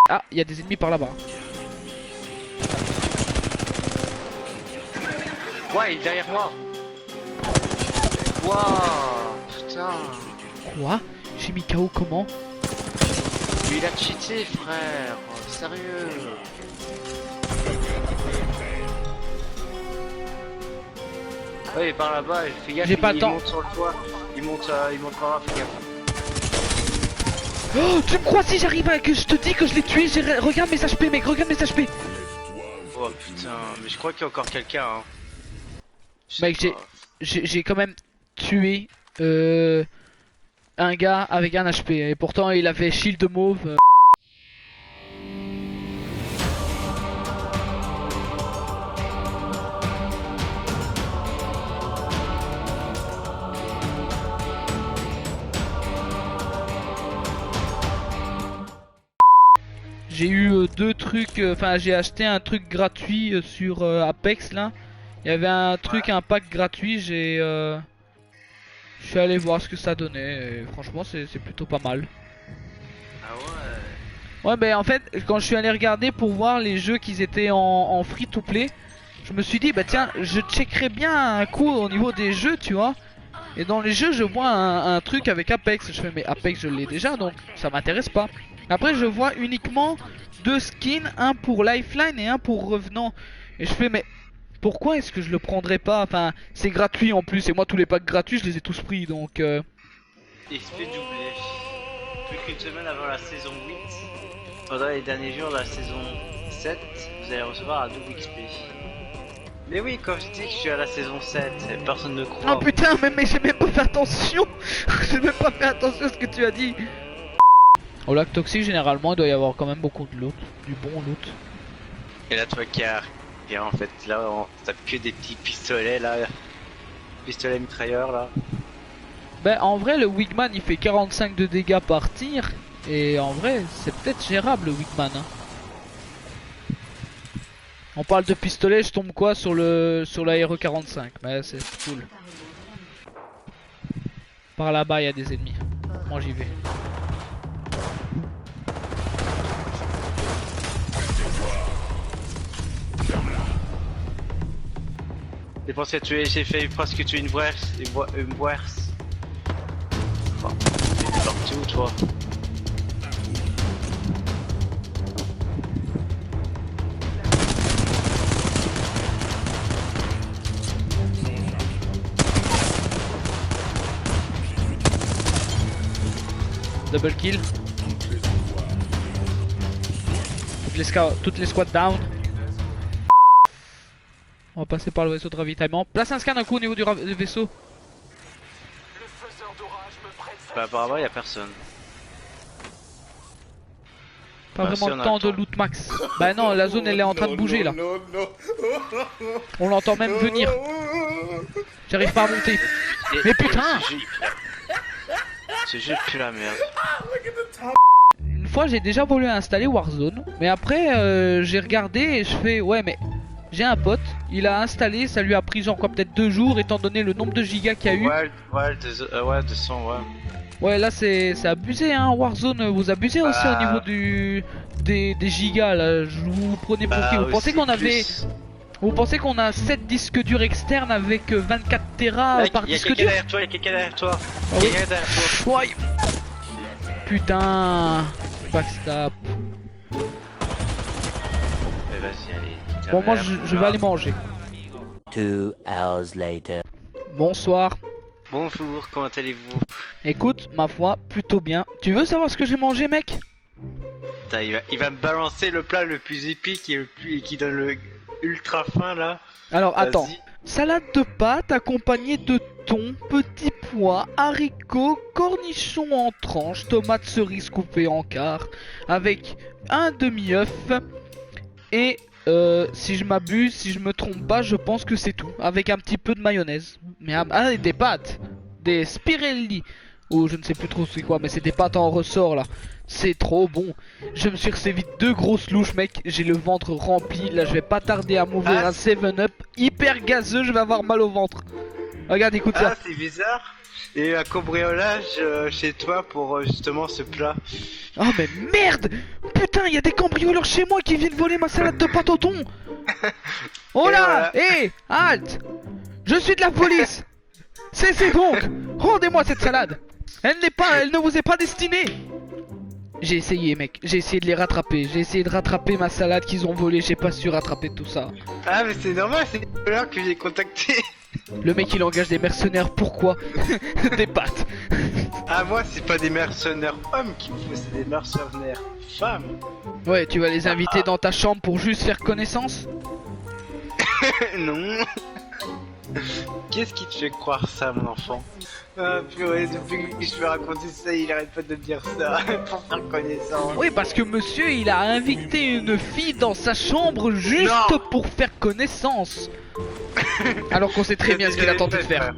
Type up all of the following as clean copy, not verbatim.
Ah, il y a des ennemis par là-bas. Ouais, il est derrière moi. Waouh, putain. Quoi? J'ai mis KO comment? Mais il a cheaté, frère. Sérieux. Ouais, il est par là-bas. Fais gaffe. J'ai pas le il temps. monte sur le toit. Il monte par là. Fais gaffe. Oh, tu me crois si j'arrive à que je te dis que je l'ai tué? Regarde mes HP, mec, regarde mes HP. Oh putain, mais je crois qu'il y a encore quelqu'un. Hein. Mec, j'ai quand même tué un gars avec un HP et pourtant il avait shield mauve. J'ai eu deux trucs, enfin j'ai acheté un truc gratuit sur Apex là. Il y avait un truc, un pack gratuit, je suis allé voir ce que ça donnait et franchement c'est plutôt pas mal. Ah ouais. Ouais, mais en fait quand je suis allé regarder pour voir les jeux qui étaient en free to play, je me suis dit bah tiens je checkerais bien un coup au niveau des jeux tu vois. Et dans les jeux je vois un truc avec Apex, je fais mais Apex je l'ai déjà donc ça m'intéresse pas. Après je vois uniquement deux skins, un pour Lifeline et un pour Revenant. Et je fais mais pourquoi est-ce que je le prendrais pas? Enfin c'est gratuit en plus et moi tous les packs gratuits je les ai tous pris donc XP doublé. Plus qu'une semaine avant la saison 8. Pendant les derniers jours de la saison 7, vous allez recevoir un double XP. Mais oui, quand je dis que je suis à la saison 7, personne ne croit. Oh putain mais j'ai même pas fait attention. J'ai même pas fait attention à ce que tu as dit. Au lac toxique généralement il doit y avoir quand même beaucoup de loot, du bon loot. Et là, toi qui arrive, et en fait, là, on tape que des petits pistolets là. Pistolets mitrailleurs là. Ben en vrai le Wigman il fait 45 de dégâts par tir. Et en vrai c'est peut-être gérable le Wigman hein. On parle de pistolet, je tombe quoi sur la RE45, mais c'est cool. Par là-bas il y a des ennemis. Moi j'y vais. J'ai pensé à tuer, j'ai fait presque tuer une Werse. Une Werse. Enfin, t'es parti où toi? Double kill. Toutes les squads down. On va passer par le vaisseau de ravitaillement. Place un scan un coup au niveau du vaisseau. Bah apparemment y'a personne. Pas Bah, vraiment si, le on temps de attend. loot max. Bah non, la zone elle est en train de bouger là. On l'entend même venir. J'arrive pas à monter. Mais putain! Ce jeu pue la merde. Une fois j'ai déjà voulu installer Warzone. Mais après j'ai regardé et je fais ouais mais j'ai un pote, il a installé, ça lui a pris genre quoi peut-être 2 jours étant donné le nombre de gigas qu'il y a eu. Ouais, 200, ouais. Ouais là c'est abusé hein Warzone, vous abusez aussi au niveau des gigas là, vous prenez pour qui? Vous pensez qu'on avait... Vous pensez qu'on a 7 disques durs externes avec 24 Tera Mec, par y'a disque quelqu'un dur? derrière toi, y'a quelqu'un derrière toi. Ah oui. Quelqu'un derrière toi. Ouais. Putain. Backstab. Mais vas-y, allez. Bon moi je vais aller manger. 2 hours later. Bonsoir. Bonjour, comment allez-vous? Écoute, ma foi, plutôt bien. Tu veux savoir ce que j'ai mangé mec? Putain, il va me balancer le plat le plus épique et qui donne le ultra fin là. Alors attends. Vas-y. Salade de pâtes accompagnée de thon, petits pois, haricots, cornichons en tranches, tomates cerises coupées en quart, avec un demi-œuf et si je m'abuse, si je me trompe pas, je pense que c'est tout, avec un petit peu de mayonnaise. Mais et des pâtes, des spirelli, ou je ne sais plus trop c'est quoi, mais c'est des pâtes en ressort là. C'est trop bon. Je me suis resservi 2 grosses louches mec, j'ai le ventre rempli. Là je vais pas tarder à m'ouvrir un 7-up hyper gazeux, je vais avoir mal au ventre. Regarde, écoute Ah, ça. c'est bizarre. Il y a eu un cambriolage chez toi pour justement ce plat. Oh mais merde! Putain, il y a des cambrioleurs chez moi qui viennent voler ma salade de pâte au thon. Oh Et là! voilà. Hé! Halte! Je suis de la police! Cessez donc! Rendez-moi cette salade! Elle ne vous est pas destinée! J'ai essayé, mec. J'ai essayé de les rattraper. J'ai essayé de rattraper ma salade qu'ils ont volée. J'ai pas su rattraper tout ça. Ah, mais c'est normal, c'est là que j'ai contacté. Le mec, il engage des mercenaires. Pourquoi? Des pâtes. Ah, moi, c'est pas des mercenaires hommes qui me font, c'est des mercenaires femmes. Ouais, tu vas les inviter dans ta chambre pour juste faire connaissance? Non. Qu'est-ce qui te fait croire ça, mon enfant? Ah, purée, depuis que je vais raconter ça, il arrête pas de me dire ça pour faire connaissance. Oui, parce que monsieur, il a invité une fille dans sa chambre juste Non. pour faire connaissance. Alors qu'on sait très bien ce qu'il a tenté de faire.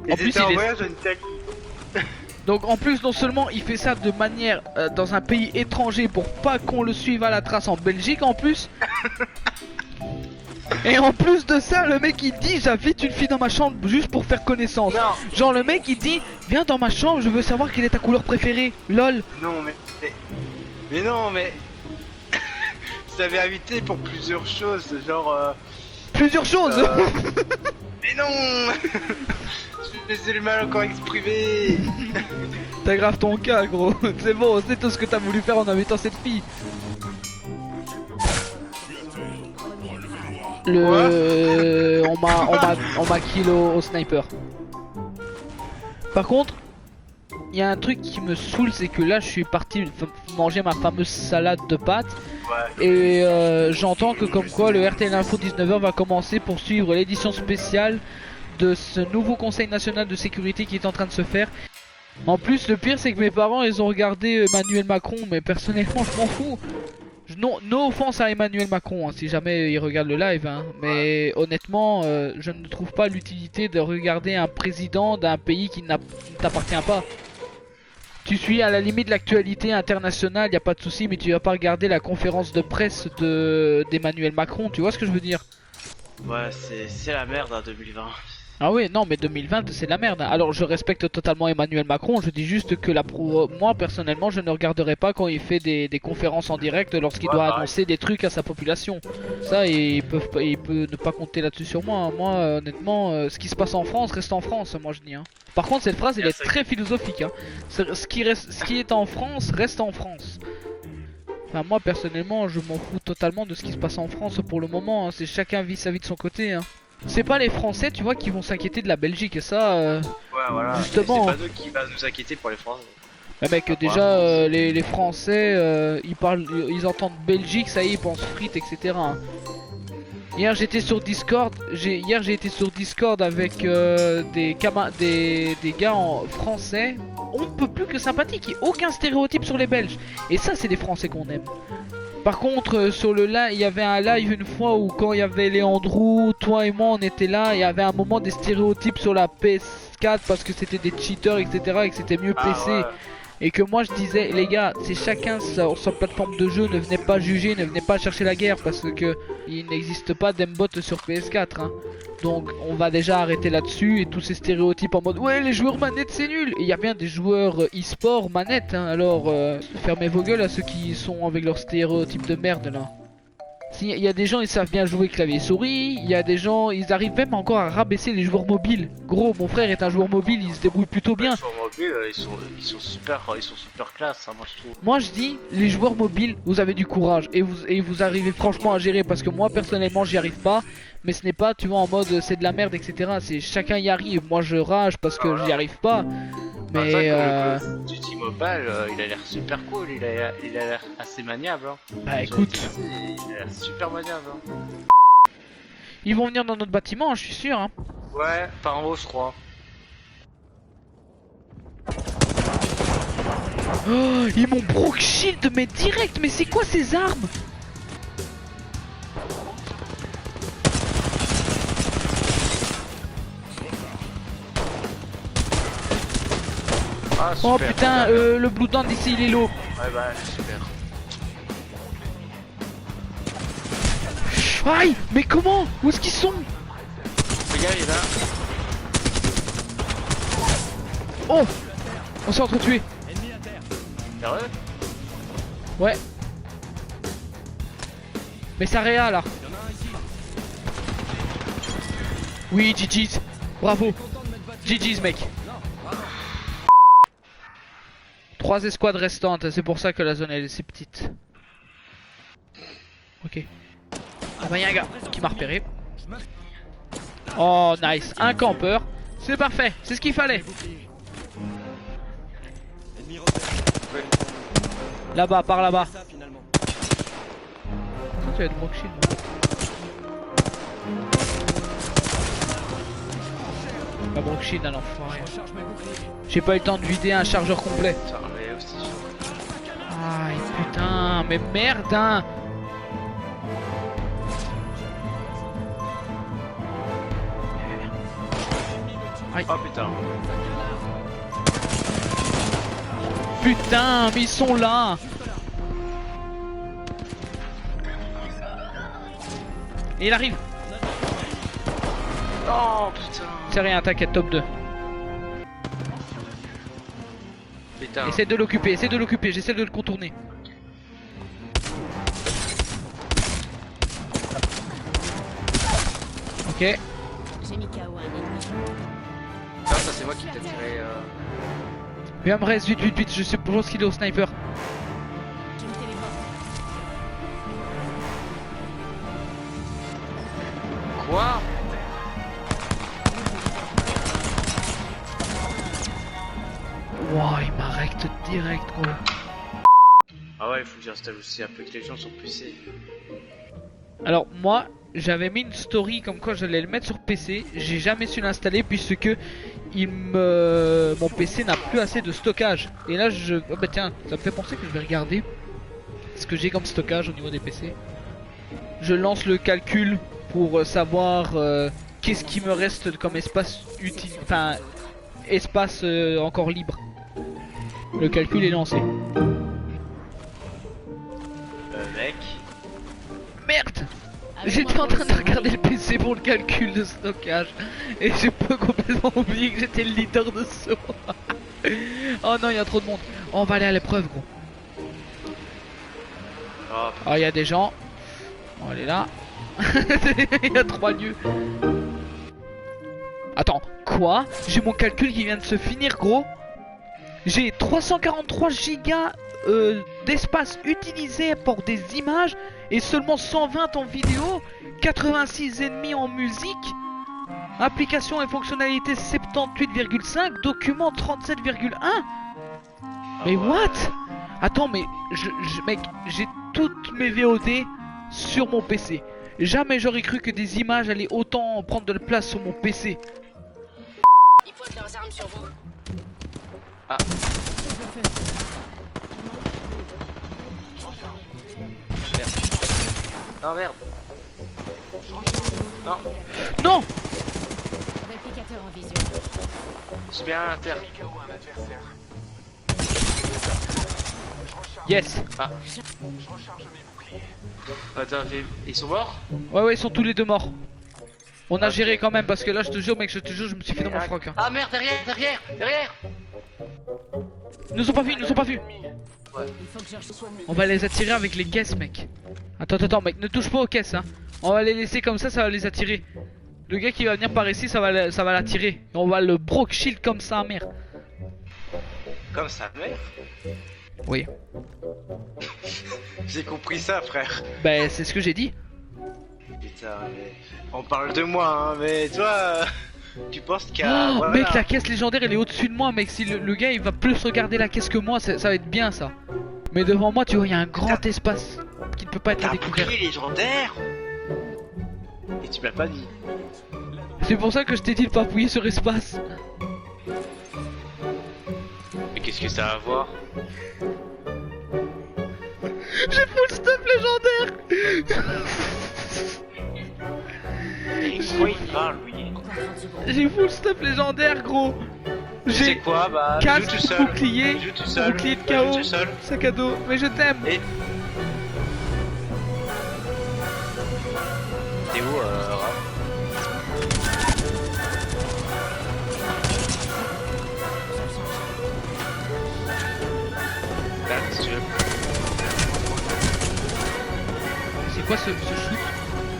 Et En plus, c'était en il est- voyage en Italie. Donc en plus, non seulement il fait ça de manière dans un pays étranger pour pas qu'on le suive à la trace en Belgique en plus. Et en plus de ça, le mec il dit j'invite une fille dans ma chambre juste pour faire connaissance. Non. Genre le mec il dit viens dans ma chambre, je veux savoir quelle est ta couleur préférée. Lol. Non, mais non, mais. Je t'avais invité pour plusieurs choses, genre. Plusieurs choses. Mais non. Je faisais le mal encore exprimé. T'aggraves ton cas gros. C'est bon, c'est tout ce que t'as voulu faire en invitant cette fille. On m'a kill au sniper. Par contre, il y a un truc qui me saoule, c'est que là je suis parti manger ma fameuse salade de pâtes. Ouais. Et j'entends que comme quoi le RTL Info 19h va commencer pour suivre l'édition spéciale de ce nouveau conseil national de sécurité qui est en train de se faire. En plus le pire c'est que mes parents ils ont regardé Emmanuel Macron, mais personnellement je m'en fous. Non, no offense à Emmanuel Macron hein, si jamais il regarde le live hein. Mais honnêtement je ne trouve pas l'utilité de regarder un président d'un pays qui ne t'appartient pas. Tu suis à la limite l'actualité internationale, y a pas de souci, mais tu vas pas regarder la conférence de presse d'Emmanuel Macron, tu vois ce que je veux dire? Ouais, c'est la merde hein, 2020. Ah oui, non mais 2020 c'est de la merde. Alors je respecte totalement Emmanuel Macron, je dis juste que moi personnellement je ne regarderai pas quand il fait des conférences en direct lorsqu'il Ouais, doit pareil. annoncer des trucs à sa population. Ça il peut ne pas compter là-dessus sur moi, hein. Moi honnêtement ce qui se passe en France reste en France, moi je dis hein. Par contre cette phrase elle est très philosophique hein. Ce qui est en France reste en France. Enfin moi personnellement je m'en fous totalement de ce qui se passe en France pour le moment hein. C'est chacun vit sa vie de son côté hein. C'est pas les Français, tu vois, qui vont s'inquiéter de la Belgique et ça. Ouais, voilà. Justement. C'est pas nous qui va nous inquiéter pour les Français. Mais mec, déjà les Français, ils entendent Belgique, ça y est, ils pensent frites, etc. hein. Hier j'étais sur Discord, j'ai été sur Discord avec des gars en français. On peut plus que sympathique, il y a aucun stéréotype sur les Belges. Et ça c'est des Français qu'on aime. Par contre sur le live, il y avait un live une fois où quand il y avait Léandrou, toi et moi on était là, il y avait un moment des stéréotypes sur la PS4 parce que c'était des cheaters etc et que c'était mieux PC. Ouais. Et que moi je disais les gars c'est chacun sa plateforme de jeu, ne venez pas juger, ne venez pas chercher la guerre parce que il n'existe pas d'aimbot sur PS4 hein. Donc on va déjà arrêter là-dessus et tous ces stéréotypes en mode ouais les joueurs manettes c'est nul. Et il y a bien des joueurs e-sport manettes hein. Alors fermez vos gueules à ceux qui sont avec leurs stéréotypes de merde là. Il y a des gens ils savent bien jouer clavier souris, il y a des gens ils arrivent même encore à rabaisser les joueurs mobiles. Gros mon frère est un joueur mobile, il se débrouille plutôt bien. Sur mobile, ils sont super classe, hein, moi je trouve. Moi je dis les joueurs mobiles vous avez du courage et vous arrivez franchement à gérer parce que moi personnellement j'y arrive pas. Mais ce n'est pas tu vois en mode c'est de la merde etc. C'est chacun y arrive, moi je rage parce que j'y arrive pas. Mais le Duty Mobile, il a l'air super cool, il a l'air assez maniable. Hein. bah écoute, Il a l'air super maniable. Hein. ils vont venir dans notre bâtiment, hein, je suis sûr. Hein. Ouais, par en haut, je crois. Oh, ils m'ont broke shield mais direct, mais c'est quoi ces armes? Ah, super. Oh putain, le Bloodhound ici il est low. Ouais, bah, super. Aïe, mais comment? Où est-ce qu'ils sont? Regarde, il est là. Oh, on s'est entretués. Sérieux? Ouais. Mais ça réa là. Oui, GG's. Bravo. GG's mec. 3 escouades restantes, c'est pour ça que la zone elle est si petite. Ok. Ah bah y'a un gars qui m'a repéré. Oh nice, un campeur. C'est parfait, c'est ce qu'il fallait. Là-bas, par là-bas. Ça va être Brock Shield. Pas Brock Shield à l'enfoiré. J'ai pas eu le temps de vider un chargeur complet. Aïe putain, mais merde hein. Aïe. Oh putain. Putain, mais ils sont là. Et il arrive. Oh putain. C'est rien, t'inquiète, top 2. Putain. Essaie de l'occuper, j'essaie de le contourner. Ok. J'ai mis KO un ennemi. Non, ça c'est moi qui t'ai tiré. Viens me reste, vite, je sais pas ce qu'il est au sniper. Je me téléporte. Quoi? Wow, il m'arrête direct gros. Ah ouais, il faut que j'installe aussi un peu de Légion sur PC. Alors moi, j'avais mis une story comme quoi j'allais le mettre sur PC. J'ai jamais su l'installer puisque mon PC n'a plus assez de stockage. Et là oh bah tiens, ça me fait penser que je vais regarder ce que j'ai comme stockage au niveau des PC. Je lance le calcul pour savoir qu'est-ce qui me reste comme espace utile, enfin espace encore libre. Le calcul est lancé. Mec. Merde! J'étais en train de regarder le PC pour le calcul de stockage et j'ai pas complètement oublié que j'étais le leader de saut. Oh non, il y a trop de monde. Oh, on va aller à l'épreuve gros. Oh, il y a des gens. On va aller là. Il y a 3 lieux. Attends, quoi? J'ai mon calcul qui vient de se finir gros. J'ai 343 gigas d'espace utilisé pour des images et seulement 120 en vidéo, 86 ennemis en musique, applications et fonctionnalités 78,5, documents 37,1. Mais what? Attends, mais mec, j'ai toutes mes VOD sur mon PC. Jamais j'aurais cru que des images allaient autant prendre de la place sur mon PC. Ils pointent leurs armes sur vous. Ah. Merde. Non merde. Non. Non! Réplicateur en vision. Je suis bien à terre. Yes! Ah. Attends, ils sont morts? Ouais, ils sont tous les deux morts. On a géré quand même parce que là, je te jure, mec, je me suis fait dans mon froc. Hein. Ah merde, derrière! Ils nous ont pas vus, Ouais. Il faut que je reçoive. On va les attirer avec les caisses, mec. Attends, mec, ne touche pas aux caisses, hein. On va les laisser comme ça va les attirer. Le gars qui va venir par ici, ça va l'attirer. Et on va le Brock Shield comme ça, mère. Comme sa mère? Oui. J'ai compris ça, frère. Bah, c'est ce que j'ai dit. Putain, mais... On parle de moi, hein, mais toi... Tu penses qu'il y a... Oh, voilà. mec, la caisse légendaire, elle est au-dessus de moi, mec. Si le gars, il va plus regarder la caisse que moi, ça va être bien, ça. Mais devant moi, tu vois, il y a un grand espace qui ne peut pas être T'as un découvert. bouclier légendaire. Et tu m'as pas dit. C'est pour ça que je t'ai dit de pas appuyer sur espace. Mais qu'est-ce que ça a à voir? J'ai full stuff légendaire. Et quoi il parle, lui? Encore 30 secondes. J'ai full stuff légendaire, gros. Tu sais J'ai quoi? Bah, casque, joue tout seul. bouclier, Joue tout seul. bouclier de Joue chaos, tout seul. sac à dos. Mais je t'aime. Et... T'es où, Raph? quoi ce shoot?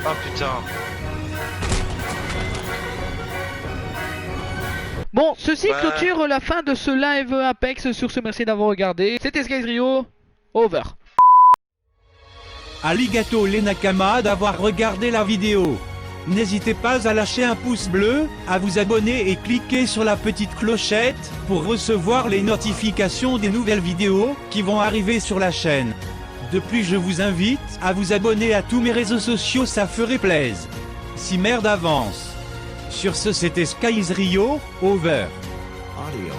Oh putain. Bon, ceci Ouais. clôture la fin de ce live Apex. Sur ce, merci d'avoir regardé. C'était Skies Rio. Over. Arigato les Nakama d'avoir regardé la vidéo. N'hésitez pas à lâcher un pouce bleu, à vous abonner et cliquer sur la petite clochette pour recevoir les notifications des nouvelles vidéos qui vont arriver sur la chaîne. De plus, je vous invite à vous abonner à tous mes réseaux sociaux, ça ferait plaisir. Si merde avance. Sur ce, c'était Skies Rio, over. Audio